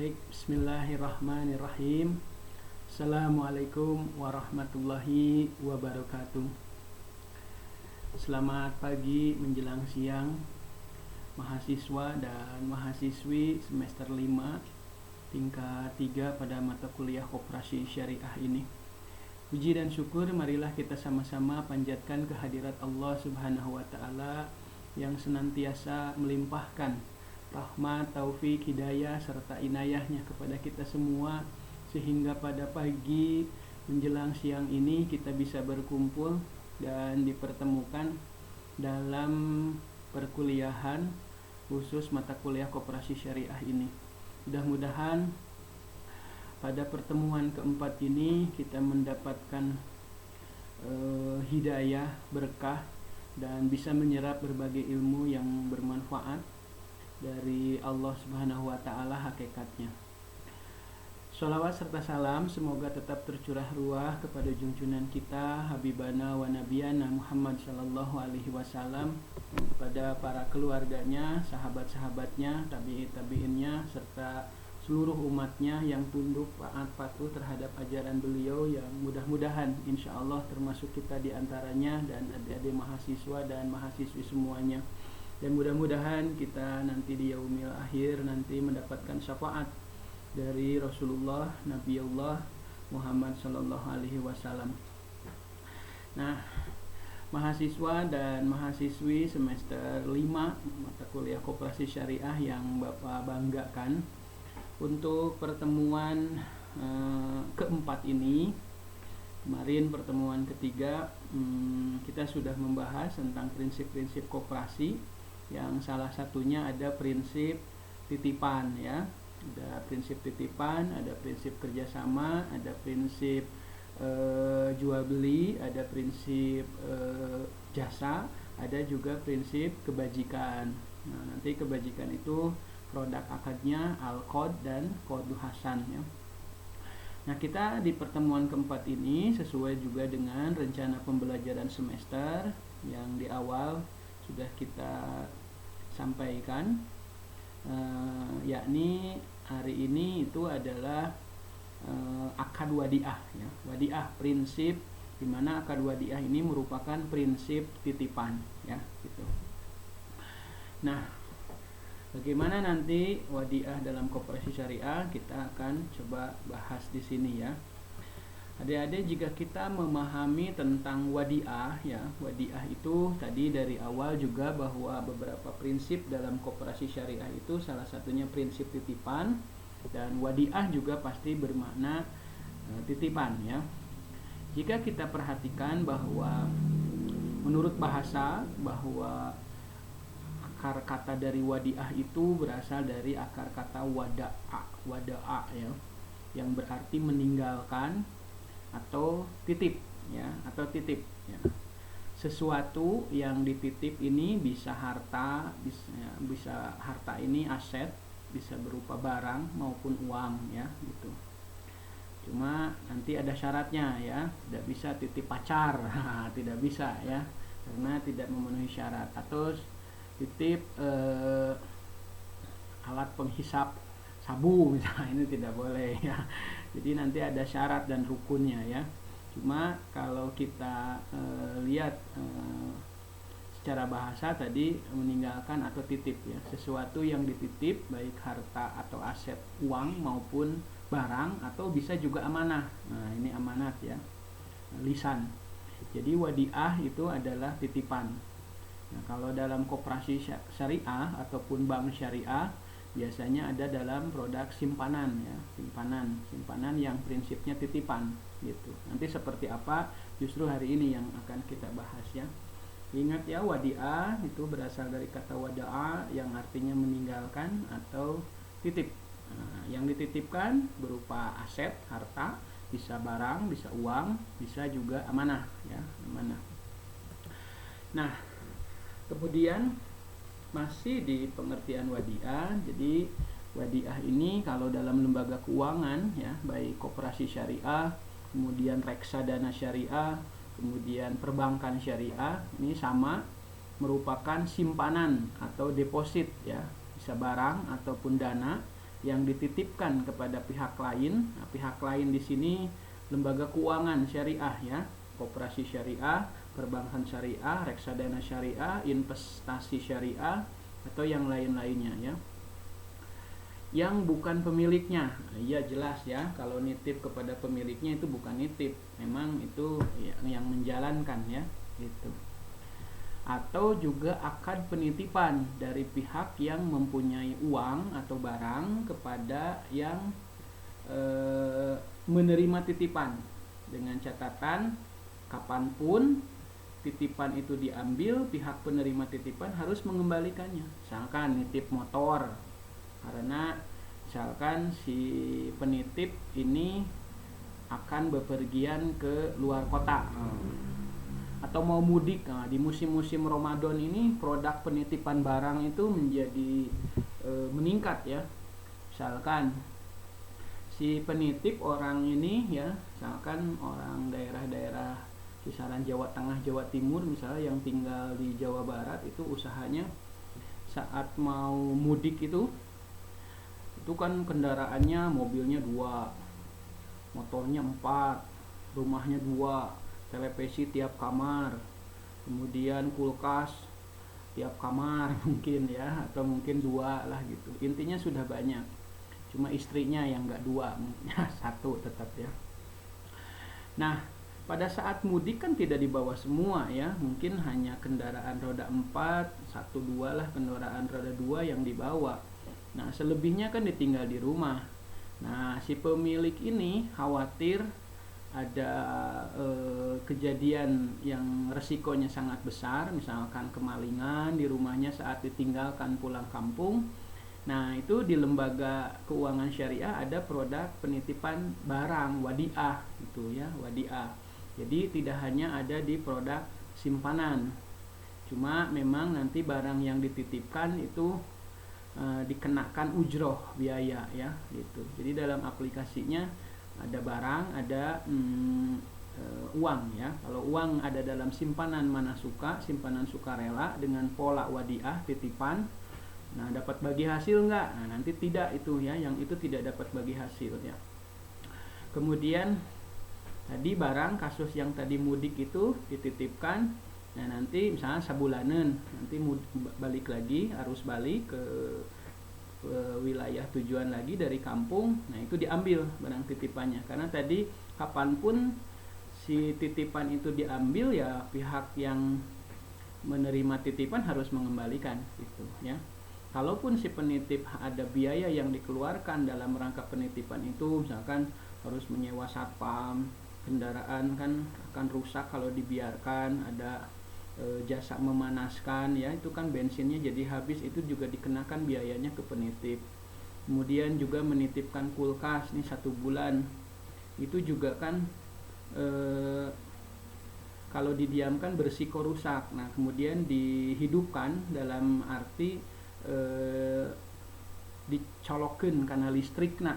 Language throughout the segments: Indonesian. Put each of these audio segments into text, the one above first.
Baik, bismillahirrahmanirrahim. Assalamualaikum warahmatullahi wabarakatuh. Selamat pagi menjelang siang mahasiswa dan mahasiswi semester 5 tingkat 3 pada mata kuliah Koperasi Syariah ini. Puji dan syukur marilah kita sama-sama panjatkan kehadirat Allah Subhanahu wa taala yang senantiasa melimpahkan rahmat, taufik, hidayah, serta inayahnya kepada kita semua, sehingga pada pagi menjelang siang ini kita bisa berkumpul dan dipertemukan dalam perkuliahan khusus mata kuliah Koperasi Syariah ini. Mudah-mudahan pada pertemuan keempat ini kita mendapatkan hidayah, berkah, dan bisa menyerap berbagai ilmu yang bermanfaat dari Allah Subhanahu wa taala hakikatnya. Sholawat serta salam semoga tetap tercurah ruah kepada junjungan kita Habibana wa Nabiyana Muhammad sallallahu alaihi wasallam, pada para keluarganya, sahabat-sahabatnya, tabi'in-tabi'innya, serta seluruh umatnya yang tunduk taat patuh terhadap ajaran beliau, yang mudah-mudahan insya Allah termasuk kita diantaranya, dan adik-adik mahasiswa dan mahasiswi semuanya. Dan mudah-mudahan kita nanti di yaumil akhir nanti mendapatkan syafaat dari Rasulullah Nabiullah Muhammad sallallahu alaihi wasallam. Nah, mahasiswa dan mahasiswi semester 5 mata kuliah Koperasi Syariah yang Bapak banggakan, untuk pertemuan keempat ini, kemarin pertemuan ketiga, kita sudah membahas tentang prinsip-prinsip koperasi, yang salah satunya ada prinsip titipan ya. Ada prinsip titipan, ada prinsip kerjasama, ada prinsip jual beli, ada prinsip jasa, ada juga prinsip kebajikan. Nah, nanti kebajikan itu produk akadnya al-qad dan qadu hasan ya. Nah, kita di pertemuan keempat ini sesuai juga dengan rencana pembelajaran semester yang di awal sudah kita sampaikan, yakni hari ini itu adalah akad wadiah ya. Wadiah, prinsip di mana akad wadiah ini merupakan prinsip titipan ya gitu. Nah, bagaimana nanti wadiah dalam koperasi syariah kita akan coba bahas di sini ya. Adik-adik, jika kita memahami tentang wadiah ya, wadiah itu tadi dari awal juga bahwa beberapa prinsip dalam koperasi syariah itu salah satunya prinsip titipan, dan wadiah juga pasti bermakna titipan ya. Jika kita perhatikan bahwa menurut bahasa bahwa akar kata dari wadiah itu berasal dari akar kata wada'a ya, yang berarti meninggalkan atau titip ya, atau titip ya. Sesuatu yang dititip ini bisa harta, bisa harta ini aset, bisa berupa barang maupun uang ya gitu. Cuma nanti ada syaratnya ya, tidak bisa titip pacar tidak bisa ya, karena tidak memenuhi syarat. Atau titip alat penghisap sabu misalnya, ini tidak boleh ya. Jadi nanti ada syarat dan rukunnya ya. Cuma kalau kita lihat secara bahasa tadi, meninggalkan atau titip ya, sesuatu yang dititip baik harta atau aset uang maupun barang, atau bisa juga amanah. Nah, ini amanat ya, lisan. Jadi wadiah itu adalah titipan. Nah, kalau dalam koperasi syariah ataupun bank syariah biasanya ada dalam produk simpanan ya, simpanan yang prinsipnya titipan gitu. Nanti seperti apa justru hari ini yang akan kita bahas ya. Ingat ya, wadiah itu berasal dari kata wada'a yang artinya meninggalkan atau titip. Nah, yang dititipkan berupa aset, harta, bisa barang, bisa uang, bisa juga amanah ya, amanah. Nah, kemudian masih di pengertian wadiah. Jadi wadiah ini kalau dalam lembaga keuangan ya, baik koperasi syariah, kemudian reksadana syariah, kemudian perbankan syariah, ini sama merupakan simpanan atau deposit ya, bisa barang ataupun dana yang dititipkan kepada pihak lain. Nah, pihak lain di sini lembaga keuangan syariah ya, koperasi syariah, perbankan syariah, reksadana syariah, investasi syariah, atau yang lain-lainnya ya, yang bukan pemiliknya. Ya jelas ya, kalau nitip kepada pemiliknya itu bukan nitip, memang itu yang menjalankan ya gitu. Atau juga akad penitipan dari pihak yang mempunyai uang atau barang kepada yang menerima titipan, dengan catatan kapanpun titipan itu diambil, pihak penerima titipan harus mengembalikannya. Misalkan nitip motor, karena misalkan si penitip ini akan bepergian ke luar kota atau mau mudik. Nah, di musim-musim Ramadan ini produk penitipan barang itu menjadi meningkat ya. Misalkan si penitip orang ini ya, misalkan orang daerah-daerah kisaran Jawa Tengah, Jawa Timur misalnya, yang tinggal di Jawa Barat, itu usahanya saat mau mudik itu kan kendaraannya, mobilnya 2, motornya 4, rumahnya 2, televisi tiap kamar, kemudian kulkas tiap kamar mungkin ya, atau mungkin 2 lah gitu. Intinya sudah banyak. Cuma istrinya yang enggak 2, 1 tetap ya. Nah, pada saat mudik kan tidak dibawa semua ya, mungkin hanya kendaraan roda 4, 1-2 lah kendaraan roda 2 yang dibawa. Nah, selebihnya kan ditinggal di rumah. Nah, si pemilik ini khawatir ada kejadian yang resikonya sangat besar, misalkan kemalingan di rumahnya saat ditinggalkan pulang kampung. Nah, itu di lembaga keuangan syariah ada produk penitipan barang, wadiah gitu ya, wadiah. Jadi tidak hanya ada di produk simpanan, cuma memang nanti barang yang dititipkan itu dikenakan ujroh, biaya ya gitu. Jadi dalam aplikasinya ada barang, ada uang ya. Kalau uang ada dalam simpanan manasuka, simpanan sukarela dengan pola wadiah, titipan. Nah, dapat bagi hasil enggak? Nah, nanti tidak itu ya, yang itu tidak dapat bagi hasil ya. Kemudian tadi barang kasus yang tadi mudik itu dititipkan. Nah, nanti misalnya sabulanan, nanti balik lagi, arus balik ke wilayah tujuan lagi dari kampung. Nah, itu diambil barang titipannya, karena tadi kapanpun si titipan itu diambil ya, pihak yang menerima titipan harus mengembalikan gitu ya. Kalaupun si penitip ada biaya yang dikeluarkan dalam rangka penitipan itu, misalkan harus menyewa satpam, kendaraan kan akan rusak kalau dibiarkan, ada jasa memanaskan ya, itu kan bensinnya jadi habis, itu juga dikenakan biayanya ke penitip. Kemudian juga menitipkan kulkas nih 1 bulan, itu juga kan kalau didiamkan berisiko rusak. Nah, kemudian dihidupkan dalam arti dicolokin karena listrik nah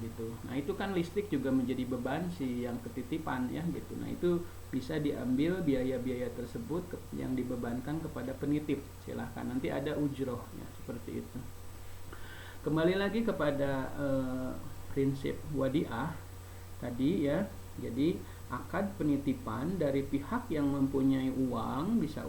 gitu. Nah, itu kan listrik juga menjadi beban si yang ketitipan ya gitu. Nah, itu bisa diambil biaya-biaya tersebut yang dibebankan kepada penitip. Silahkan, nanti ada ujroh ya, seperti itu. Kembali lagi kepada prinsip wadiah tadi ya. Jadi akad penitipan dari pihak yang mempunyai uang bisa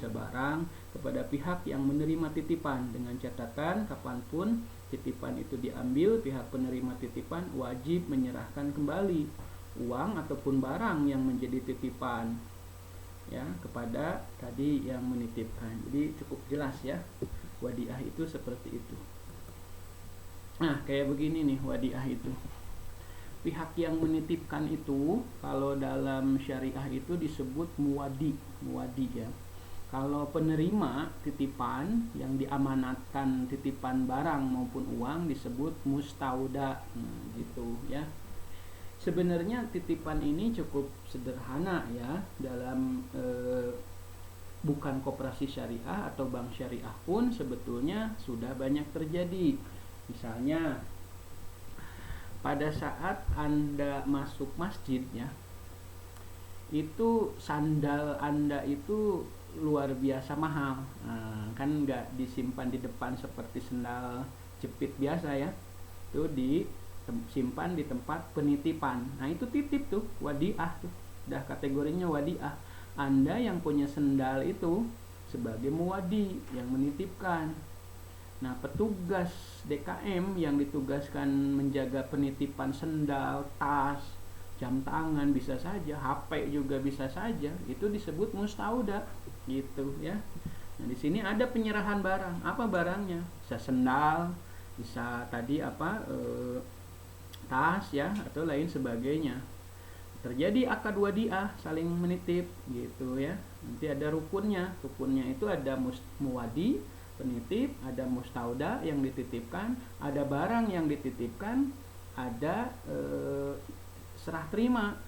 barang, kepada pihak yang menerima titipan, dengan catatan kapanpun titipan itu diambil, pihak penerima titipan wajib menyerahkan kembali uang ataupun barang yang menjadi titipan ya kepada tadi yang menitipkan. Jadi cukup jelas ya, wadiah itu seperti itu. Nah, kayak begini nih wadiah itu. Pihak yang menitipkan itu kalau dalam syariah itu disebut muwadi ya. Kalau penerima titipan yang diamanatkan titipan barang maupun uang disebut mustauda gitu ya. Sebenarnya titipan ini cukup sederhana ya, dalam bukan koperasi syariah atau bank syariah pun sebetulnya sudah banyak terjadi. Misalnya pada saat Anda masuk masjid ya, itu sandal Anda itu luar biasa mahal. Nah, kan nggak disimpan di depan seperti sandal jepit biasa ya. itu disimpan di tempat penitipan. Nah itu titip tuh, wadiah tuh, udah kategorinya wadiah. Anda yang punya sendal itu sebagai muwadi yang menitipkan. Nah petugas DKM yang ditugaskan menjaga penitipan sendal, tas, jam tangan bisa saja, HP juga bisa saja, itu disebut mustauda gitu ya. Nah di sini ada penyerahan barang. Apa barangnya? Bisa sendal, bisa tadi tas ya, atau lain sebagainya. Terjadi akad wadiah, saling menitip gitu ya. Nanti ada rukunnya. Rukunnya itu ada muwadi, penitip, ada mustauda yang dititipkan, ada barang yang dititipkan, ada serah terima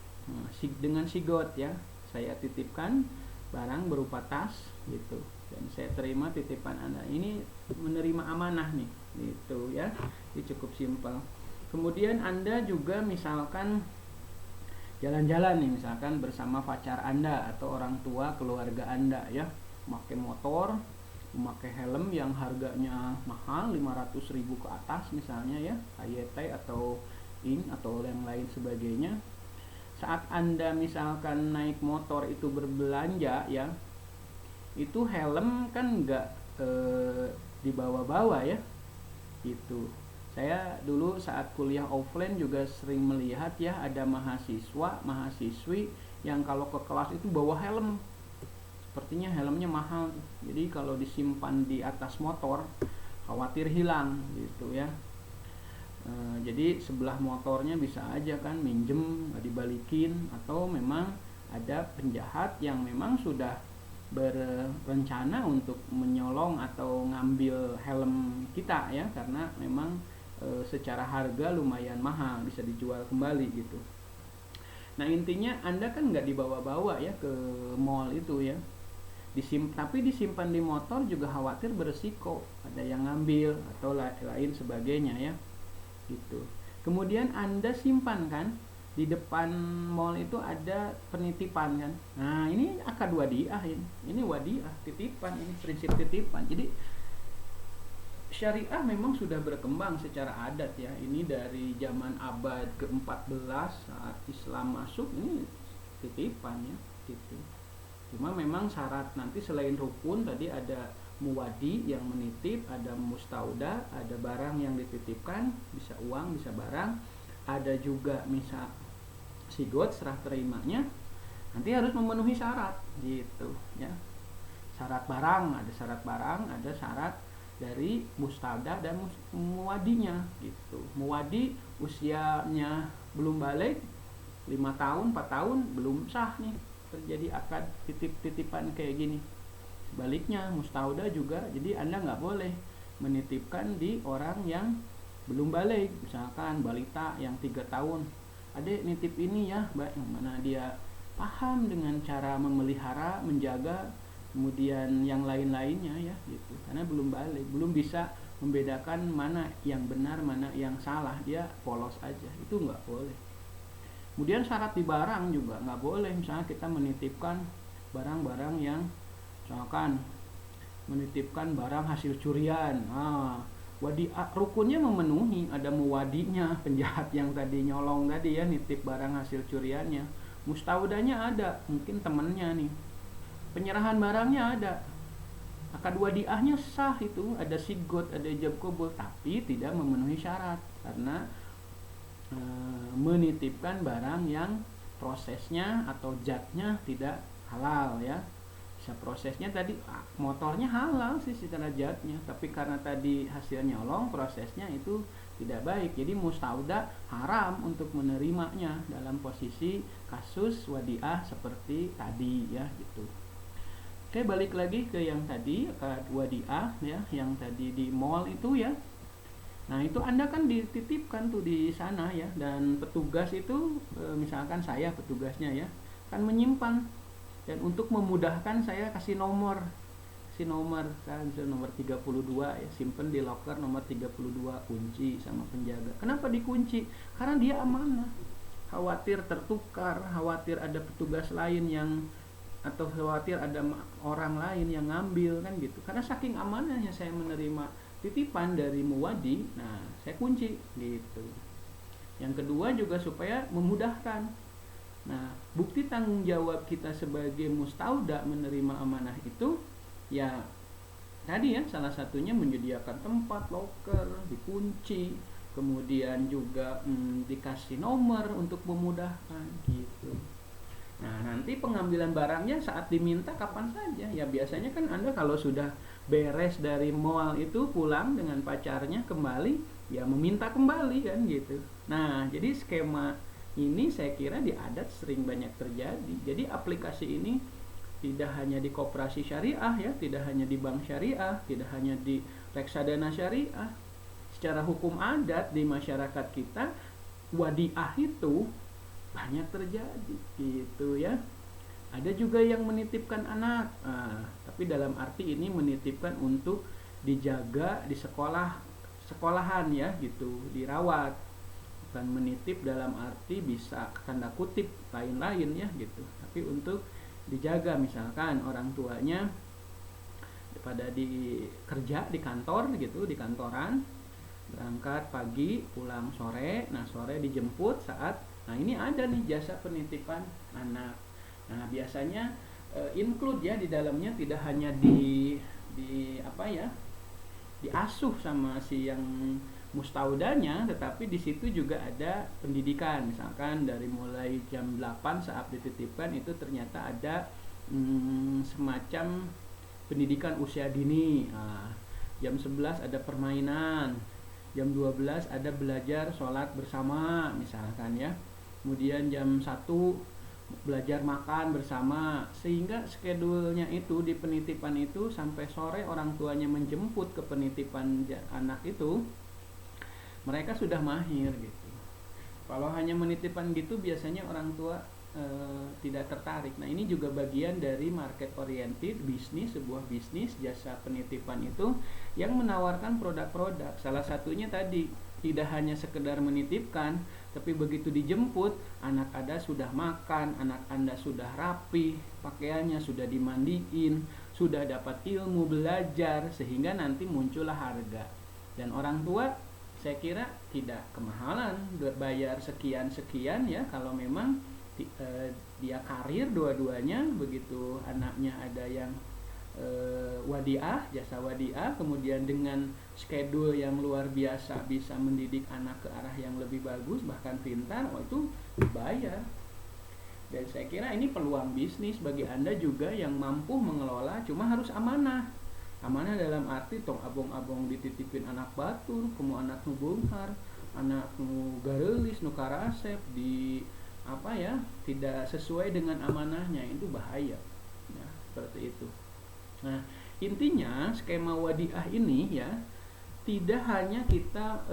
dengan sigot ya. Saya titipkan barang berupa tas gitu, dan saya terima titipan Anda. Ini menerima amanah nih gitu ya. Ini cukup simpel. Kemudian Anda juga misalkan jalan-jalan nih, misalkan bersama pacar Anda atau orang tua keluarga Anda ya, memakai motor, memakai helm yang harganya mahal 500.000 ke atas misalnya ya, HYT atau IN atau yang lain sebagainya. Saat Anda misalkan naik motor itu berbelanja ya, itu helm kan nggak dibawa-bawa ya gitu. Saya dulu saat kuliah offline juga sering melihat ya, ada mahasiswa, mahasiswi yang kalau ke kelas itu bawa helm. Sepertinya helmnya mahal. Jadi kalau disimpan di atas motor khawatir hilang gitu ya. Jadi sebelah motornya bisa aja kan minjem, dibalikin, atau memang ada penjahat yang memang sudah berencana untuk menyolong atau ngambil helm kita ya, karena memang secara harga lumayan mahal, bisa dijual kembali gitu. Nah intinya Anda kan nggak dibawa-bawa ya ke mall itu ya, tapi disimpan di motor juga khawatir beresiko, ada yang ngambil atau lain sebagainya ya gitu. Kemudian Anda simpan kan di depan mall itu ada penitipan kan. Nah ini akad wadiah, ini wadiah, titipan, ini prinsip titipan. Jadi syariah memang sudah berkembang secara adat ya. Ini dari zaman abad ke-14 saat Islam masuk, ini titipan ya gitu. Cuma memang syarat nanti selain rukun tadi ada muwadi yang menitip, ada mustauda, ada barang yang dititipkan, bisa uang, bisa barang, ada juga misal sigot serah terimanya, nanti harus memenuhi syarat gitu ya. Syarat barang, ada syarat dari mustauda dan muwadinya gitu. Muwadi usianya belum balik 5 tahun, 4 tahun belum sah nih, terjadi akad titipan kayak gini. Sebaliknya mustauda juga, jadi Anda nggak boleh menitipkan di orang yang belum balik. Misalkan balita yang 3 tahun, adek nitip ini ya mbak, yang mana dia paham dengan cara memelihara, menjaga, kemudian yang lain-lainnya ya gitu, karena belum balik, belum bisa membedakan mana yang benar mana yang salah, dia polos aja, itu nggak boleh. Kemudian syarat di barang juga nggak boleh, misalnya kita menitipkan barang-barang yang misalkan menitipkan barang hasil curian, rukunnya memenuhi, ada muwadinya, penjahat yang tadi nyolong tadi ya, nitip barang hasil curiannya, mustaudanya ada, mungkin temennya nih, penyerahan barangnya ada, akad wadiahnya sah, itu ada sigot, ada ijab qabul, tapi tidak memenuhi syarat karena menitipkan barang yang prosesnya atau zatnya tidak halal ya. Bisa prosesnya tadi motornya halal sih secara zatnya, tapi karena tadi hasil nyolong, prosesnya itu tidak baik, jadi mustauda haram untuk menerimanya dalam posisi kasus wadiah seperti tadi ya gitu. Oke, balik lagi ke yang tadi akad wadiah ya, yang tadi di mall itu ya. Nah itu Anda kan dititipkan tuh di sana ya, dan petugas itu misalkan saya petugasnya ya, kan menyimpan, dan untuk memudahkan saya kasih nomor kan, nomor 32 ya, simpen di locker nomor 32, kunci sama penjaga. Kenapa dikunci? Karena dia amanah, khawatir tertukar, khawatir ada petugas lain yang, atau khawatir ada orang lain yang ngambil kan gitu. Karena saking amanahnya saya menerima titipan dari muwadi, nah saya kunci gitu. Yang kedua juga supaya memudahkan. Nah, bukti tanggung jawab kita sebagai mustauda menerima amanah itu ya tadi ya, salah satunya menyediakan tempat, loker, dikunci, kemudian juga dikasih nomor untuk memudahkan gitu. Nah, nanti pengambilan barangnya saat diminta kapan saja. Ya biasanya kan Anda kalau sudah beres dari mall itu pulang dengan pacarnya kembali, ya meminta kembali kan gitu. Nah, jadi skema ini saya kira di adat sering banyak terjadi. Jadi aplikasi ini tidak hanya di koperasi syariah ya, tidak hanya di bank syariah, tidak hanya di reksadana syariah. Secara hukum adat di masyarakat kita, wadiah itu banyak terjadi gitu ya. Ada juga yang menitipkan anak, tapi dalam arti ini menitipkan untuk dijaga di sekolahan ya gitu, dirawat, bukan menitip dalam arti bisa tanda kutip lain-lain ya gitu, tapi untuk dijaga. Misalkan orang tuanya pada kerja di kantor gitu, di kantoran, berangkat pagi pulang sore, nah sore dijemput saat. Nah ini ada nih jasa penitipan anak. Nah biasanya include ya di dalamnya, tidak hanya di apa ya, diasuh sama si yang mustaudanya, tetapi di situ juga ada pendidikan. Misalkan dari mulai jam 8 saat dititipkan itu ternyata ada semacam pendidikan usia dini. Jam 11 ada permainan, jam 12 ada belajar sholat bersama misalkan ya. Kemudian jam 1 belajar makan bersama, sehingga skedulnya itu di penitipan itu sampai sore orang tuanya menjemput ke penitipan anak itu, mereka sudah mahir gitu. Kalau hanya menitipan gitu biasanya orang tua tidak tertarik. Nah ini juga bagian dari market oriented bisnis, sebuah bisnis jasa penitipan itu yang menawarkan produk-produk. Salah satunya tadi, tidak hanya sekedar menitipkan, tapi begitu dijemput, anak Anda sudah makan, anak Anda sudah rapi, pakaiannya sudah dimandiin, sudah dapat ilmu belajar, sehingga nanti muncullah harga. Dan orang tua saya kira tidak kemahalan bayar sekian-sekian ya, kalau memang dia karir dua-duanya. Begitu anaknya ada yang wadiah, jasa wadiah, kemudian dengan schedule yang luar biasa bisa mendidik anak ke arah yang lebih bagus, bahkan pintar, itu dibayar. Dan saya kira ini peluang bisnis bagi Anda juga yang mampu mengelola, cuma harus amanah. Amanah dalam arti tong abong-abong dititipin anak batur, kemu anak nu bunghar, anak nu garelis, nu karasep, di apa ya, tidak sesuai dengan amanahnya, itu bahaya ya, seperti itu. Nah intinya skema wadiah ini ya tidak hanya kita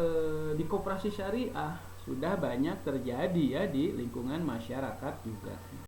di koperasi syariah, sudah banyak terjadi ya di lingkungan masyarakat juga.